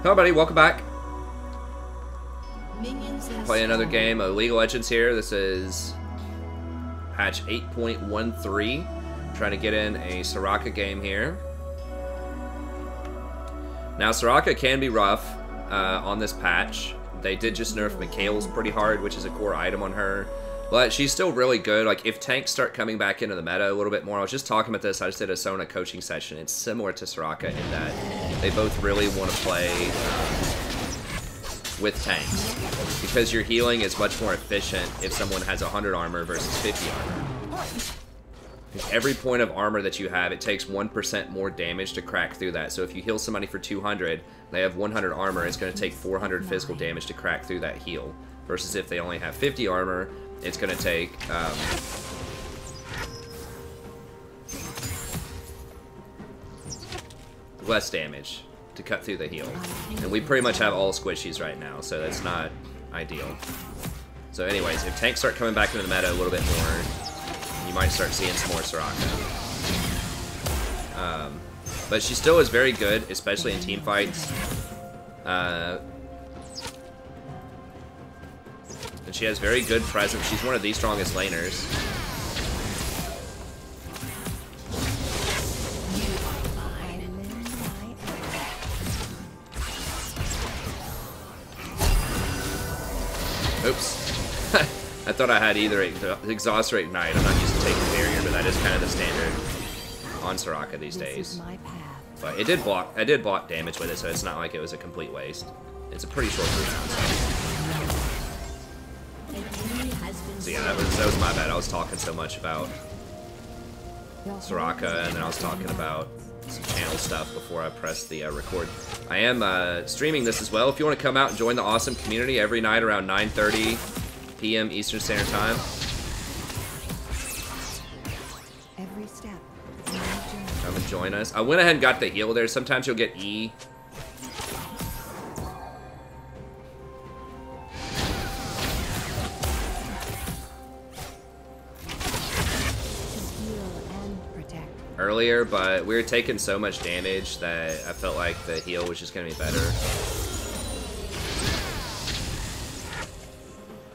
Hello buddy, welcome back. Playing another game of League of Legends here. This is patch 8.13. Trying to get in a Soraka game here. Now Soraka can be rough on this patch. They did just nerf Mikhail's pretty hard, which is a core item on her. But she's still really good. Like, if tanks start coming back into the meta a little bit more, I was just talking about this. I just did a Sona coaching session. It's similar to Soraka in that they both really want to play with tanks. Because your healing is much more efficient if someone has 100 armor versus 50 armor. Every point of armor that you have, it takes 1% more damage to crack through that. So if you heal somebody for 200, they have 100 armor, it's going to take 400 physical damage to crack through that heal. Versus if they only have 50 armor, it's going to take less damage to cut through the heal. And we pretty much have all squishies right now, so that's not ideal. So anyways, if tanks start coming back into the meta a little bit more, you might start seeing some more Soraka. But she still is very good, especially in team fights. And she has very good presence. She's one of the strongest laners. Oops. I thought I had either exhaust or ignite. I'm not used to taking barrier, but that is kind of the standard on Soraka these days. But it did block. I did block damage with it, so it's not like it was a complete waste. It's a pretty short cooldown. So yeah, that was my bad. I was talking so much about Soraka, and then I was talking about some channel stuff before I pressed the record. I am streaming this as well. If you want to come out and join the awesome community every night around 9:30 PM Eastern Standard Time. Every step. Come and join us. I went ahead and got the heal there. Sometimes you'll get E. Earlier, but we were taking so much damage that I felt like the heal was just going to be better.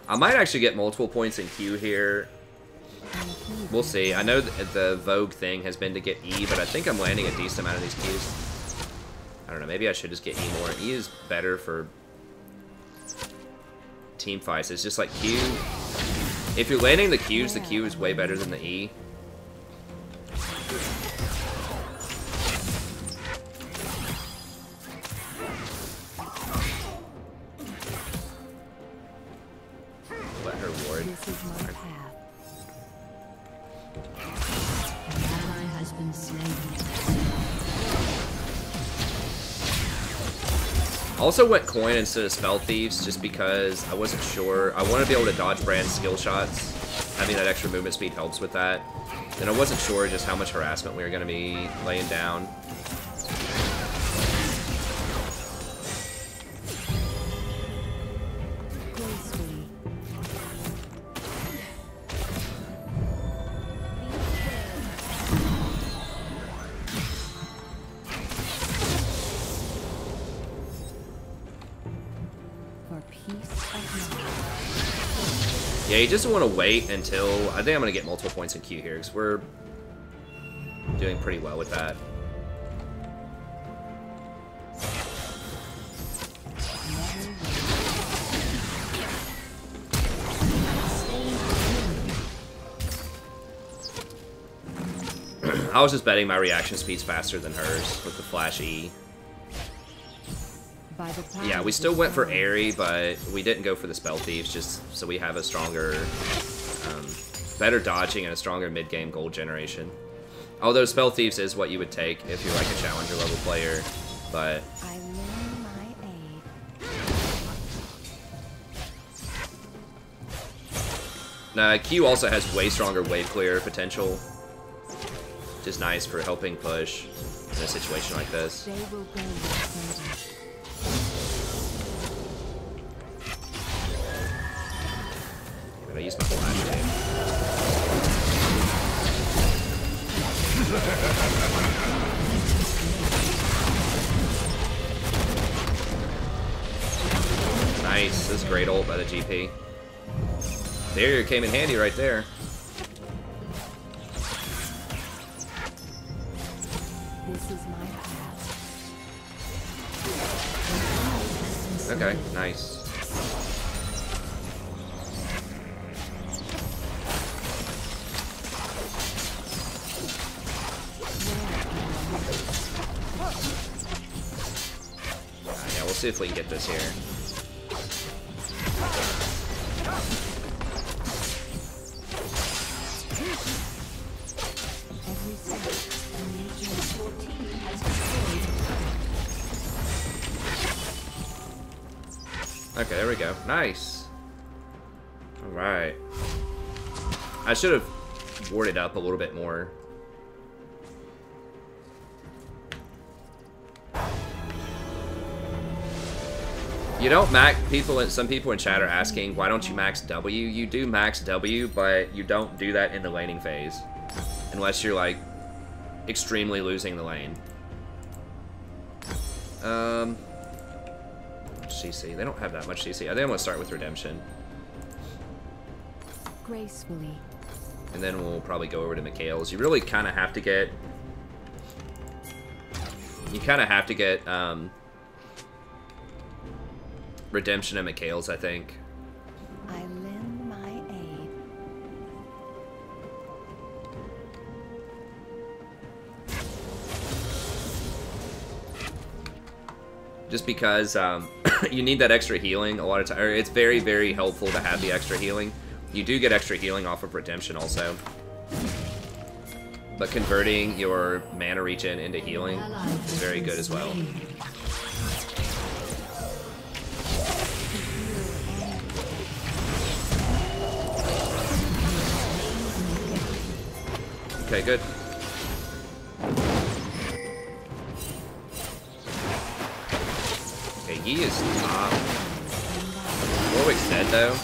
I might actually get multiple points in Q here. We'll see. I know the Vogue thing has been to get E, but I think I'm landing a decent amount of these Qs. I don't know, maybe I should just get E more. E is better for team fights. It's just like Q. If you're landing the Qs, the Q is way better than the E. Let her ward. This is my path. An ally has been slain. Also went coin instead of spell thieves just because I wasn't sure. I want to be able to dodge Brand's skill shots. Having that extra movement speed helps with that. And I wasn't sure just how much harassment we were going to be laying down. Yeah, you just want to wait until... I think I'm going to get multiple points in Q here, because we're doing pretty well with that. I was just betting my reaction speed's faster than hers with the flash E. Yeah, we still went for Aery, but we didn't go for the Spell Thieves, just so we have a stronger, better dodging and a stronger mid-game gold generation. Although Spell Thieves is what you would take if you're like a challenger level player, but... I lend my aid. Q also has way stronger wave clear potential, which is nice for helping push in a situation like this. They will go with I used my flash tape. Nice. This is a great ult by the GP. The Aery came in handy right there. This is my path. Okay, nice. Yeah, we'll see if we can get this here. Every step, a major your team has destroyed. Okay, there we go. Nice. Alright. I should have warded up a little bit more. You don't max people. Some people in chat are asking, why don't you max W? You do max W, but you don't do that in the laning phase, unless you're like extremely losing the lane. CC. They don't have that much CC. I think I'm gonna start with Redemption, Gracefully. and then we'll probably go over to Mikhail's. You really kind of have to get. You kind of have to get. Redemption and Mikhail's, I think. I lend my aid. Just because you need that extra healing a lot of times. It's very, very helpful to have the extra healing. You do get extra healing off of Redemption also. But converting your mana regen into healing is very good as well. Okay, good. Okay, he is top. Warwick's dead though.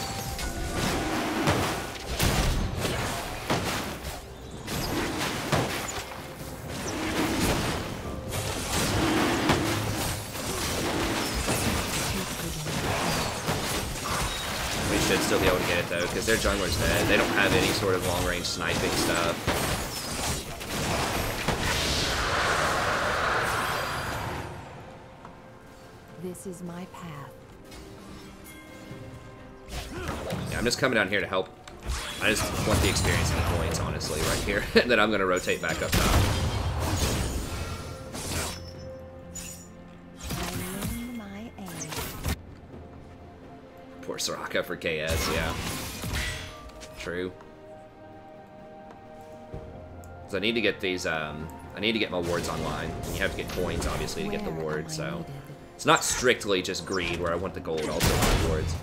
We should still be able to get it though, because their jungler's dead. They don't have any sort of long-range sniping stuff. This is my path. Yeah, I'm just coming down here to help. I just want the experience and the points, honestly, right here. And then I'm going to rotate back up top. I lend my aid. Poor Soraka for KS, yeah. True. Because I need to get these, I need to get my wards online. And you have to get coins, obviously, to get the wards, so... It's not strictly just greed, where I want the gold, also want the wards.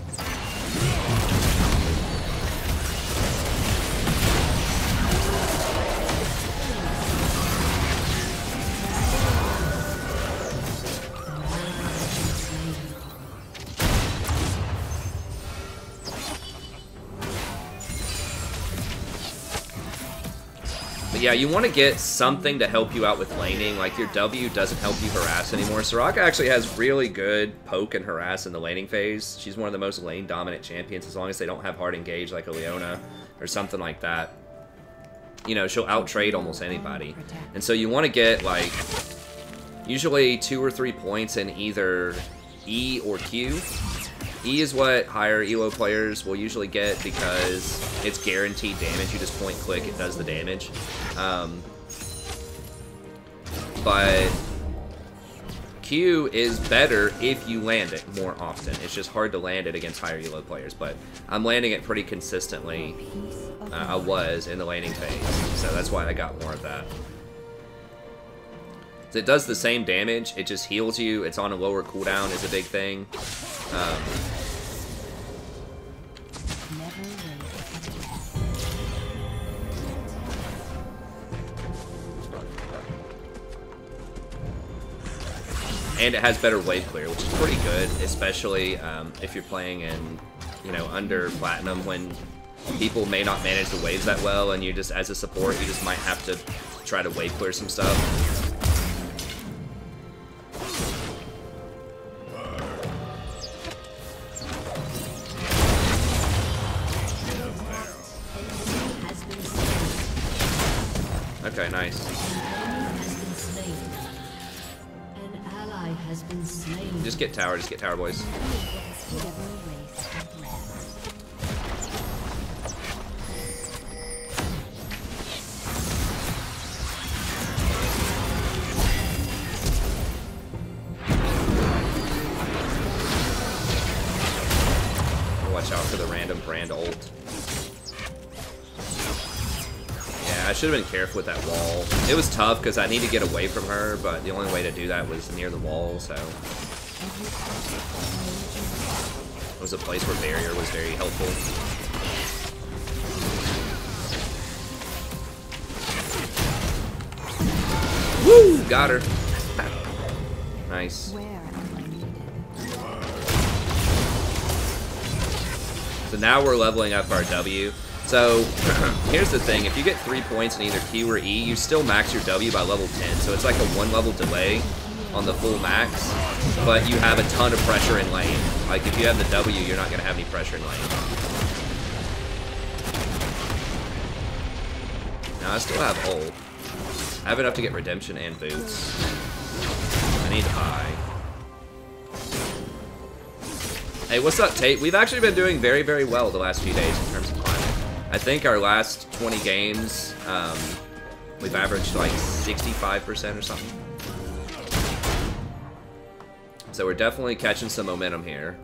But yeah, you want to get something to help you out with laning. Like, your W doesn't help you harass anymore. Soraka actually has really good poke and harass in the laning phase. She's one of the most lane-dominant champions, as long as they don't have hard engage like a Leona or something like that. You know, she'll out-trade almost anybody. And so you want to get, like, usually 2 or 3 points in either E or Q. E is what higher elo players will usually get because it's guaranteed damage. You just point click, it does the damage. But Q is better if you land it more often. It's just hard to land it against higher elo players, but I'm landing it pretty consistently. I was in the laning phase, so that's why I got more of that. It does the same damage, it just heals you. It's on a lower cooldown is a big thing. And it has better wave clear, which is pretty good, especially if you're playing in, you know, under platinum when people may not manage the waves that well, and you just, as a support, you just might have to try to wave clear some stuff. Okay, nice. An ally has been slain. Just get tower, boys. Watch out for the random brand ult. Yeah, I should have been careful with that wall. It was tough because I need to get away from her, but the only way to do that was near the wall, so... It was a place where barrier was very helpful. Woo! Got her. Nice. So now we're leveling up our W. So here's the thing, if you get 3 points in either Q or E, you still max your W by level 10. So it's like a 1 level delay on the full max, but you have a ton of pressure in lane. Like if you have the W, you're not gonna have any pressure in lane. Now I still have ult. I have enough to get redemption and boots. I need to buy. Hey, what's up, Tate? We've actually been doing very, very well the last few days in terms of climate. I think our last 20 games, we've averaged like 65% or something. So we're definitely catching some momentum here.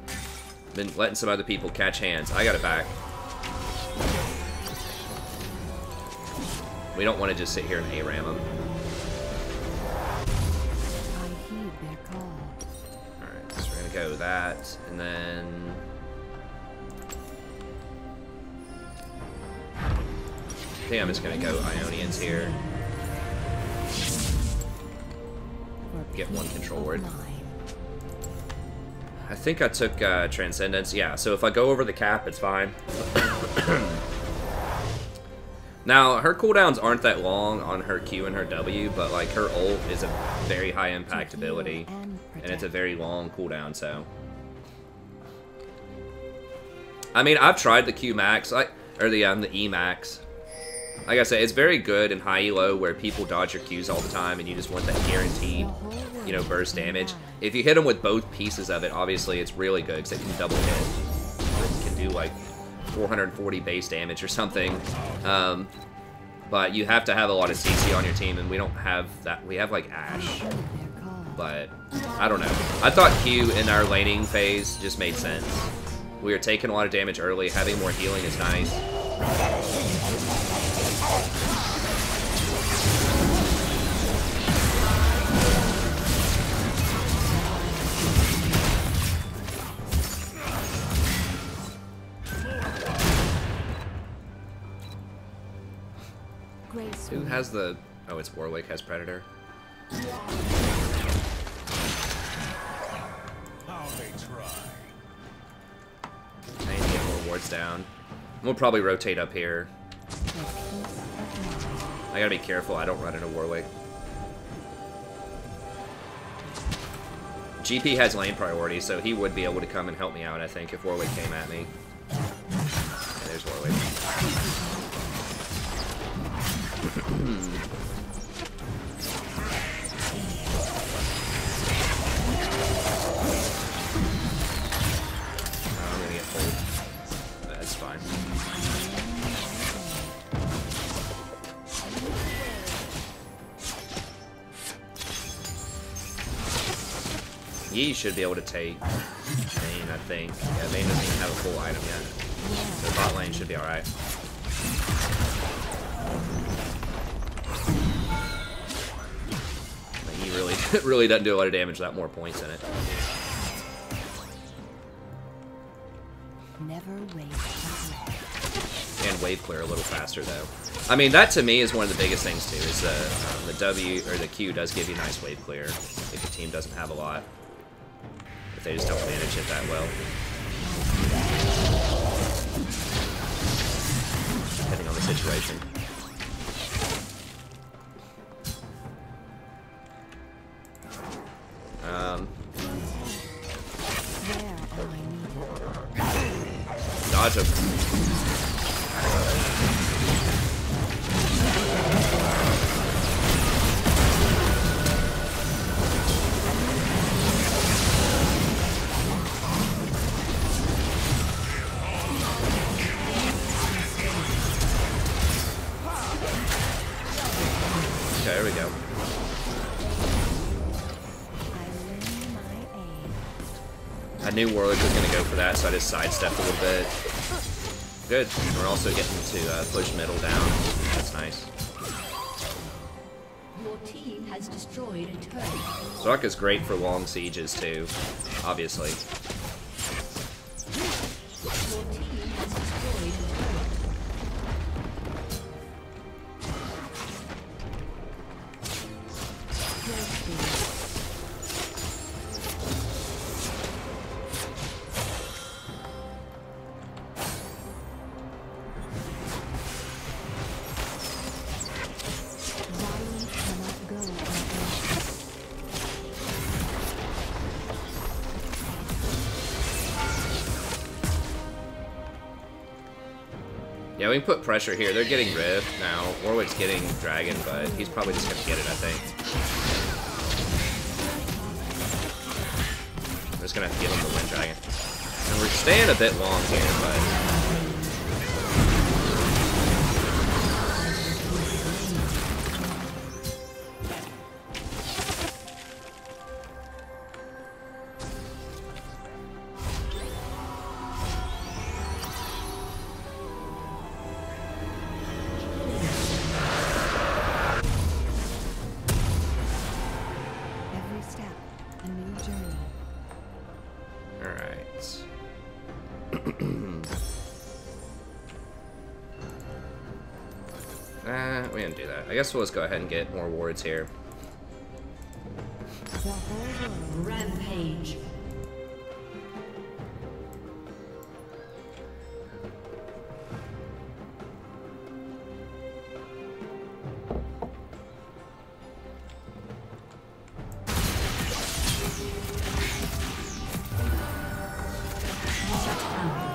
Been letting some other people catch hands. I got it back. We don't want to just sit here and ARAM them. Alright, so we're going to go that, and then... I think I'm just going to go Ionians here. Get one control word. I think I took Transcendence. Yeah, so if I go over the cap, it's fine. Now, her cooldowns aren't that long on her Q and her W, but like her ult is a very high impact ability, and it's a very long cooldown, so. I mean, I've tried the Q max, or the E max. Like I said, it's very good in high elo where people dodge your Qs all the time and you just want that guaranteed, you know, burst damage. If you hit them with both pieces of it, obviously it's really good because it can double hit. It can do like 440 base damage or something. But you have to have a lot of CC on your team, and we don't have that. We have like Ashe, but I don't know. I thought Q in our laning phase just made sense. We were taking a lot of damage early. Having more healing is nice. Who has the... Oh, it's Warwick has Predator. How they try. I need to get more wards down. We'll probably rotate up here. I gotta be careful I don't run into Warwick. GP has lane priority, so he would be able to come and help me out, I think, if Warwick came at me. Okay, there's Warwick. I'm gonna get pulled. That's fine. Yi should be able to take Vayne, I think. Yeah, Vayne doesn't even have a full item yet. So bot lane should be alright. He really doesn't do a lot of damage without more points in it. And wave clear a little faster though. I mean, that to me is one of the biggest things too. Is the W or the Q does give you nice wave clear if the team doesn't have a lot. If they just don't manage it that well. Depending on the situation. Dodge him. I knew Warwick was going to go for that, so I just sidestepped a little bit. Good. We're also getting to push middle down. That's nice. Your team has destroyed a turret. Soraka's great for long sieges too, obviously. Your team has destroyed a turret. Yeah, we can put pressure here. They're getting Rift now. Warwick's getting Dragon, but he's probably just going to get it, I think. We're just going to have to give him the Wind Dragon. And we're staying a bit long here, but... we didn't do that. I guess we'll just go ahead and get more wards here. Rampage.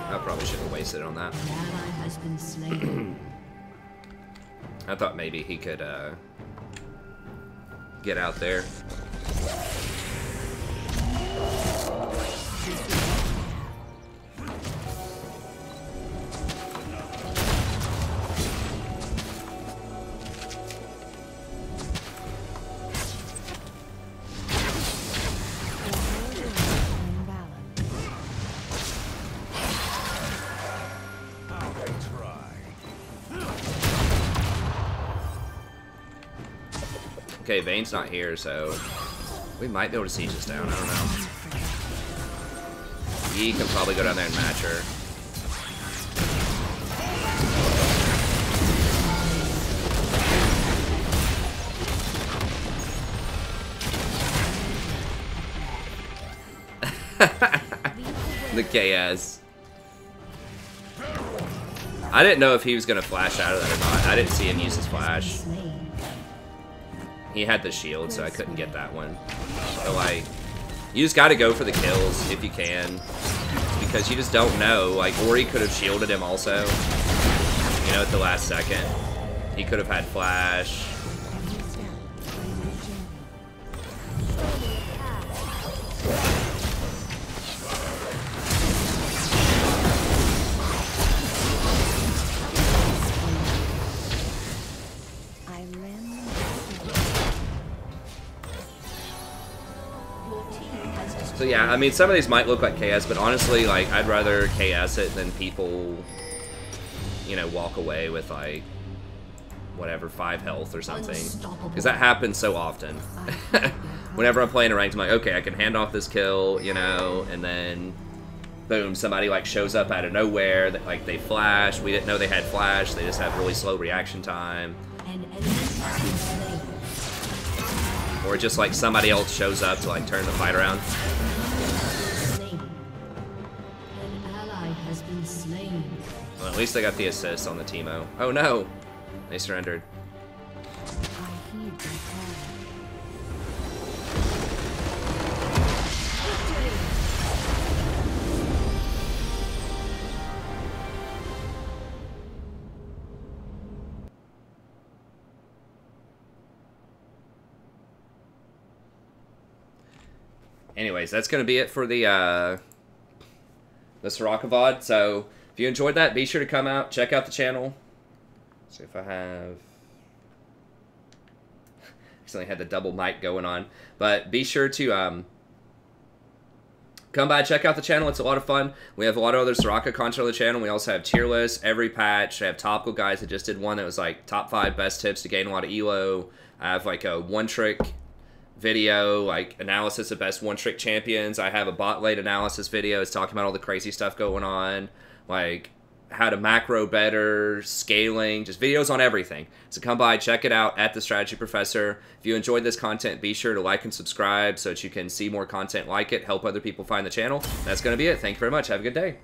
I probably shouldn't have wasted it on that. An ally has been slain. I thought maybe he could get out there. Okay, Vayne's not here, so we might be able to siege this down. I don't know. He can probably go down there and match her. The KS. I didn't know if he was going to flash out of that or not. I didn't see him use his flash. He had the shield, so I couldn't get that one. So, like, you just gotta go for the kills if you can. Because you just don't know. Like, Aery could have shielded him also. You know, at the last second. He could have had flash. So yeah, I mean, some of these might look like KS, but honestly, like, I'd rather KS it than people, you know, walk away with, like, whatever, 5 health or something. Because that happens so often. Whenever I'm playing a ranked, I'm like, okay, I can hand off this kill, you know, and then, boom, somebody, like, shows up out of nowhere, that, like, they flash, we didn't know they had flash, they just have really slow reaction time. Or just, like, somebody else shows up to, like, turn the fight around. Well, at least I got the assist on the Teemo. Oh no! They surrendered. Anyways, that's going to be it for the Soraka VOD. So, if you enjoyed that, be sure to come out, check out the channel. See if I have... Accidentally had the double mic going on. But be sure to Come by, check out the channel. It's a lot of fun. We have a lot of other Soraka content on the channel. We also have tier lists every patch. I have topical guys that just did one that was like top 5 best tips to gain a lot of elo. I have like a one-trick video, like analysis of best one-trick champions. I have a bot lane analysis video. It's talking about all the crazy stuff going on, like how to macro better, scaling, just videos on everything. So come by, check it out at The Strategy Professor. If you enjoyed this content, be sure to like and subscribe so that you can see more content like it, help other people find the channel. That's going to be it. Thank you very much. Have a good day.